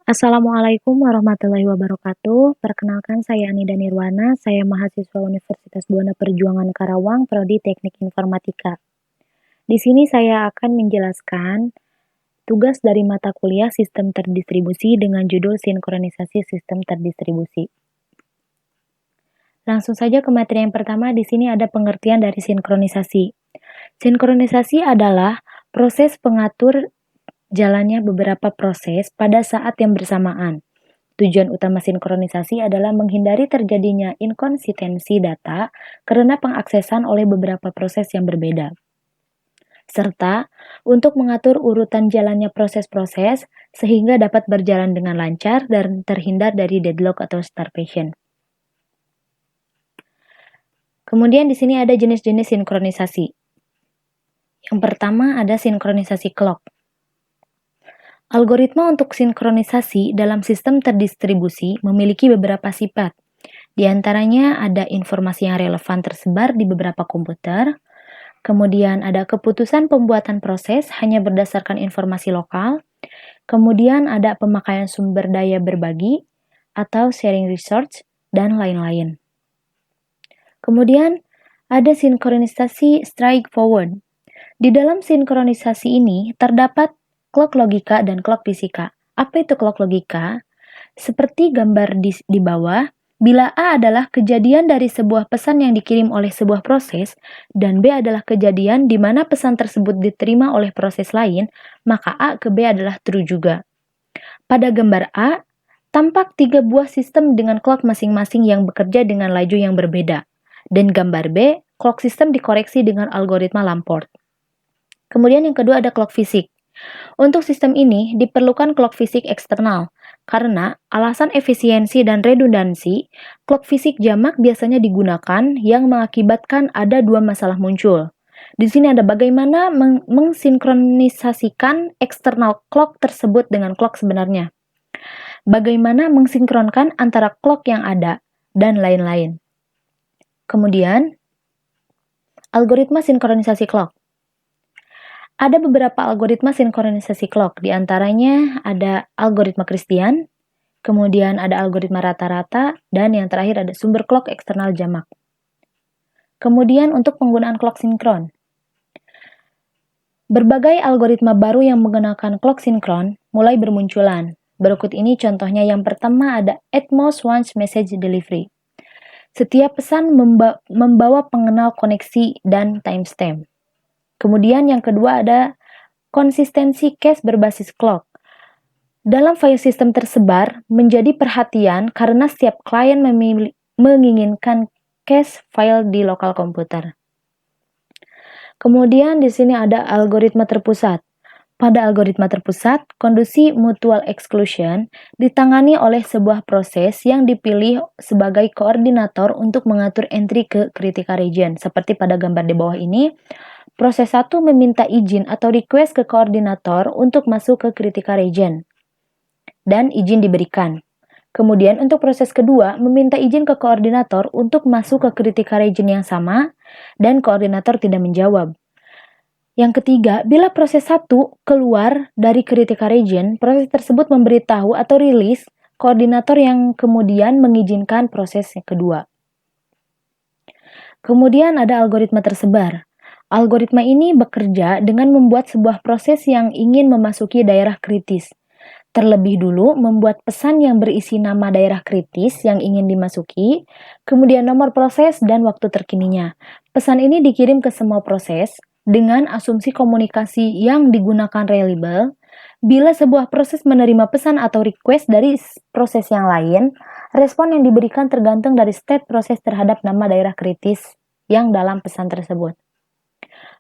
Assalamualaikum warahmatullahi wabarakatuh. Perkenalkan saya Anida Nirwana, saya mahasiswa Universitas Buana Perjuangan Karawang, Prodi Teknik Informatika. Di sini saya akan menjelaskan tugas dari mata kuliah Sistem Terdistribusi dengan judul Sinkronisasi Sistem Terdistribusi. Langsung saja ke materi yang pertama, di sini ada pengertian dari sinkronisasi. Sinkronisasi adalah proses pengatur jalannya beberapa proses pada saat yang bersamaan. Tujuan utama sinkronisasi adalah menghindari terjadinya inkonsistensi data karena pengaksesan oleh beberapa proses yang berbeda, serta untuk mengatur urutan jalannya proses-proses sehingga dapat berjalan dengan lancar dan terhindar dari deadlock atau starvation. Kemudian di sini ada jenis-jenis sinkronisasi. Yang pertama ada sinkronisasi clock. Algoritma untuk sinkronisasi dalam sistem terdistribusi memiliki beberapa sifat. Di antaranya ada informasi yang relevan tersebar di beberapa komputer, kemudian ada keputusan pembuatan proses hanya berdasarkan informasi lokal, kemudian ada pemakaian sumber daya berbagi atau sharing resource, dan lain-lain. Kemudian ada sinkronisasi straightforward. Di dalam sinkronisasi ini terdapat clock logika dan clock fisika. Apa itu clock logika? Seperti gambar di bawah, bila A adalah kejadian dari sebuah pesan yang dikirim oleh sebuah proses, dan B adalah kejadian di mana pesan tersebut diterima oleh proses lain, maka A ke B adalah true juga. Pada gambar A, tampak 3 buah sistem dengan clock masing-masing yang bekerja dengan laju yang berbeda. Dan gambar B, clock system dikoreksi dengan algoritma Lamport. Kemudian yang kedua ada clock fisik. Untuk sistem ini diperlukan clock fisik eksternal, karena alasan efisiensi dan redundansi, clock fisik jamak biasanya digunakan yang mengakibatkan ada dua masalah muncul. Di sini ada bagaimana mensinkronisasikan eksternal clock tersebut dengan clock sebenarnya. Bagaimana mensinkronkan antara clock yang ada, dan lain-lain. Kemudian, algoritma sinkronisasi clock. Ada beberapa algoritma sinkronisasi clock, di antaranya ada algoritma Christian, kemudian ada algoritma rata-rata, dan yang terakhir ada sumber clock eksternal jamak. Kemudian untuk penggunaan clock sinkron. Berbagai algoritma baru yang menggunakan clock sinkron mulai bermunculan. Berikut ini contohnya. Yang pertama ada Atmos Once Message Delivery. Setiap pesan membawa pengenal koneksi dan timestamp. Kemudian yang kedua ada konsistensi cache berbasis clock. Dalam file sistem tersebar menjadi perhatian karena setiap klien menginginkan cache file di lokal komputer. Kemudian di sini ada algoritma terpusat. Pada algoritma terpusat, kondisi mutual exclusion ditangani oleh sebuah proses yang dipilih sebagai koordinator untuk mengatur entry ke critical region. Seperti pada gambar di bawah ini, proses 1 meminta izin atau request ke koordinator untuk masuk ke critical region. Dan izin diberikan. Kemudian untuk proses kedua, meminta izin ke koordinator untuk masuk ke critical region yang sama, dan koordinator tidak menjawab. Yang ketiga, bila proses 1 keluar dari critical region, proses tersebut memberitahu atau rilis koordinator yang kemudian mengizinkan proses yang kedua. Kemudian ada algoritma tersebar. Algoritma ini bekerja dengan membuat sebuah proses yang ingin memasuki daerah kritis. Terlebih dulu membuat pesan yang berisi nama daerah kritis yang ingin dimasuki, kemudian nomor proses dan waktu terkininya. Pesan ini dikirim ke semua proses dengan asumsi komunikasi yang digunakan reliable. Bila sebuah proses menerima pesan atau request dari proses yang lain, respon yang diberikan tergantung dari state proses terhadap nama daerah kritis yang dalam pesan tersebut.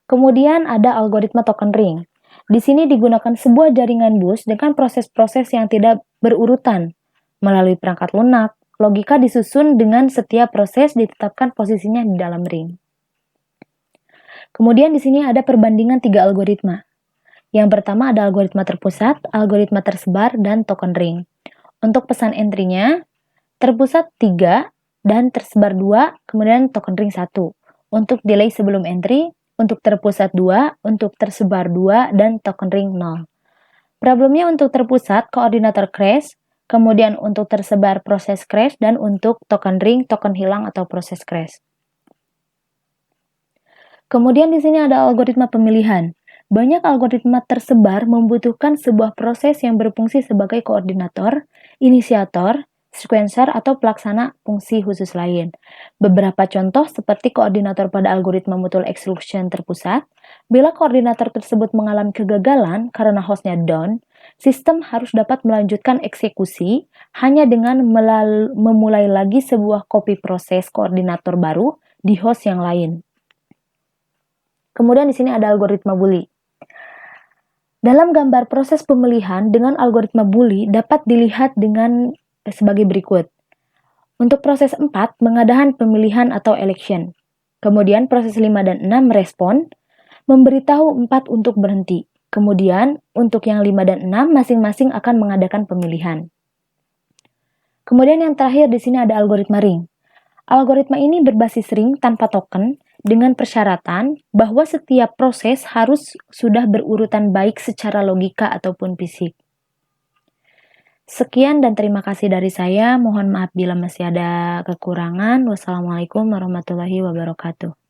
Kemudian ada algoritma token ring. Di sini digunakan sebuah jaringan bus dengan proses-proses yang tidak berurutan. Melalui perangkat lunak, logika disusun dengan setiap proses ditetapkan posisinya di dalam ring. Kemudian di sini ada perbandingan 3 algoritma. Yang pertama ada algoritma terpusat, algoritma tersebar, dan token ring. Untuk pesan entry-nya, terpusat 3 dan tersebar 2, kemudian token ring 1. Untuk delay sebelum entry, untuk terpusat 2, untuk tersebar 2, dan token ring 0. Problemnya untuk terpusat, koordinator crash, kemudian untuk tersebar proses crash, dan untuk token ring, token hilang atau proses crash. Kemudian di sini ada algoritma pemilihan. Banyak algoritma tersebar membutuhkan sebuah proses yang berfungsi sebagai koordinator, inisiator, sequencer, atau pelaksana fungsi khusus lain. Beberapa contoh seperti koordinator pada algoritma mutual exclusion terpusat, bila koordinator tersebut mengalami kegagalan karena hostnya down, sistem harus dapat melanjutkan eksekusi hanya dengan memulai lagi sebuah copy proses koordinator baru di host yang lain. Kemudian di sini ada algoritma Bully. Dalam gambar proses pemilihan dengan algoritma Bully dapat dilihat dengan sebagai berikut. Untuk proses 4, mengadakan pemilihan atau election. Kemudian proses 5 dan 6 merespon, memberitahu 4 untuk berhenti. Kemudian untuk yang 5 dan 6 masing-masing akan mengadakan pemilihan. Kemudian yang terakhir di sini ada algoritma ring. Algoritma ini berbasis ring tanpa token dengan persyaratan bahwa setiap proses harus sudah berurutan baik secara logika ataupun fisik. Sekian dan terima kasih dari saya. Mohon maaf bila masih ada kekurangan. Wassalamualaikum warahmatullahi wabarakatuh.